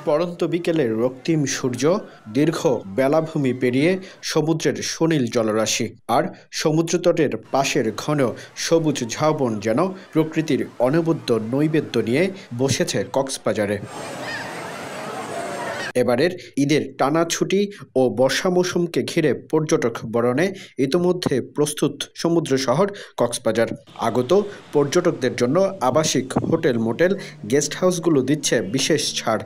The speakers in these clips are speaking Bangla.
পড়ন্ত বিকেলের রক্তিম সূর্য, দীর্ঘ বেলাভূমি পেরিয়ে সমুদ্রের সুনীল জলরাশি আর সমুদ্রতটের পাশের ঘন সবুজ ঝাউবন যেন প্রকৃতির অনবদ্য নৈবেদ্য নিয়ে বসেছে কক্সবাজারে। এবারের ঈদের টানা ছুটি ও বর্ষা মৌসুমকে ঘিরে পর্যটক বরণে ইতোমধ্যে প্রস্তুত সমুদ্র শহর কক্সবাজার। আগত পর্যটকদের জন্য আবাসিক হোটেল, মোটেল, গেস্ট হাউসগুলো দিচ্ছে বিশেষ ছাড়।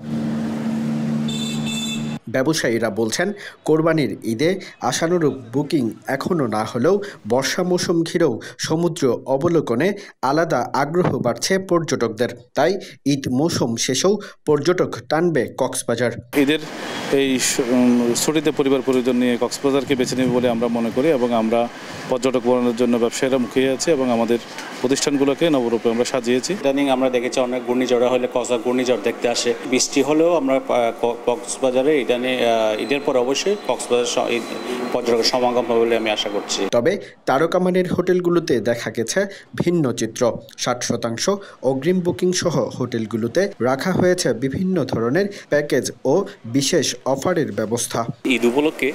ব্যবসায়ীরা বলছেন, কোরবানির ঈদে আশানুরূপ বুকিং এখনও না হলেও বর্ষা মৌসুম ঘিরেও সমুদ্র অবলোকনে আলাদা আগ্রহ বাড়ছে পর্যটকদের। তাই ঈদ মৌসুম শেষেও পর্যটক টানবে কক্সবাজার। ঈদের এই ছুটিতে পরিবার পরিজন নিয়ে কক্সবাজারকে বেছে নেবে বলে আমরা মনে করি এবং আমরা পর্যটক বরণের জন্য ব্যবসায়ীরা মুখিয়ে আছে এবং আমাদের প্রতিষ্ঠানগুলোকে নবরূপে আমরা সাজিয়েছি। ইদানিং আমরা দেখেছি অনেক ঘূর্ণিঝড় হলে ঘূর্ণিঝড় দেখতে আসে, বৃষ্টি হলেও আমরা কক্সবাজারে ঈদের পর অবশ্যই কক্সবাজার পর্যটকের সমাগম হবে বলে আমি আশা করছি। তবে তারকামানের হোটেলগুলোতে দেখা গেছে ভিন্ন চিত্র। 60% অগ্রিম বুকিং সহ হোটেলগুলোতে রাখা হয়েছে বিভিন্ন ধরনের প্যাকেজ ও বিশেষ অফারের ব্যবস্থা। ঈদ উপলক্ষে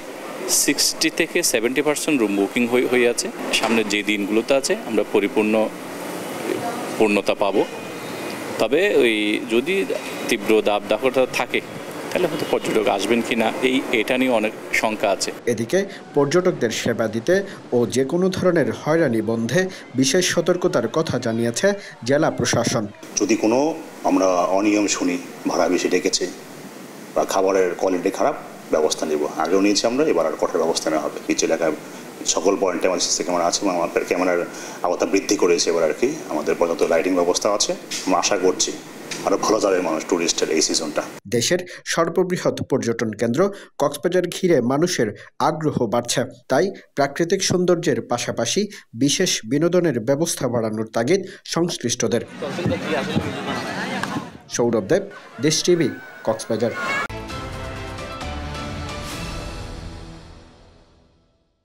60 থেকে 70% রুম বুকিং হয়ে আছে। সামনের যে দিনগুলোতে আছে আমরা পূর্ণতা পাবো। তবে ওই যদি তীব্র দাবদাহতা থাকে তাহলে হয়তো পর্যটক আসবেন কিনা এটা নিয়ে অনেক শঙ্কা আছে। এদিকে পর্যটকদের সেবা দিতে ও যে কোনো ধরনের হয়রানি বন্ধে বিশেষ সতর্কতার কথা জানিয়েছে জেলা প্রশাসন। যদি কোনো আমরা অনিয়ম শুনি, ভাড়া বেশি ডেকেছে বা খাবারের কোয়ালিটি খারাপ, ব্যবস্থা নেব। আগেও নিয়েছি আমরা, এবার আর কঠোর ব্যবস্থা নেওয়া হবে। পিচ এলাকায় সকল পয়েন্টে আমাদের সিসি ক্যামেরা আছে এবং আমাদের ক্যামেরার আওতা বৃদ্ধি করেছে এবার আর কি। আমাদের পর্যাপ্ত লাইটিং ব্যবস্থা আছে। আমরা আশা করছি আরও ভালো যাবে মানুষ ট্যুরিস্টের এই সিজনটা। দেশের সর্ববৃহৎ পর্যটন কেন্দ্র কক্সবাজার ঘিরে মানুষের আগ্রহ বাড়ছে। তাই প্রাকৃতিক সৌন্দর্যের পাশাপাশি বিশেষ বিনোদনের ব্যবস্থা বাড়ানোর তাগিদ সংশ্লিষ্টদের। সৌরভ দেব, দেশ টিভি, কক্সবাজার।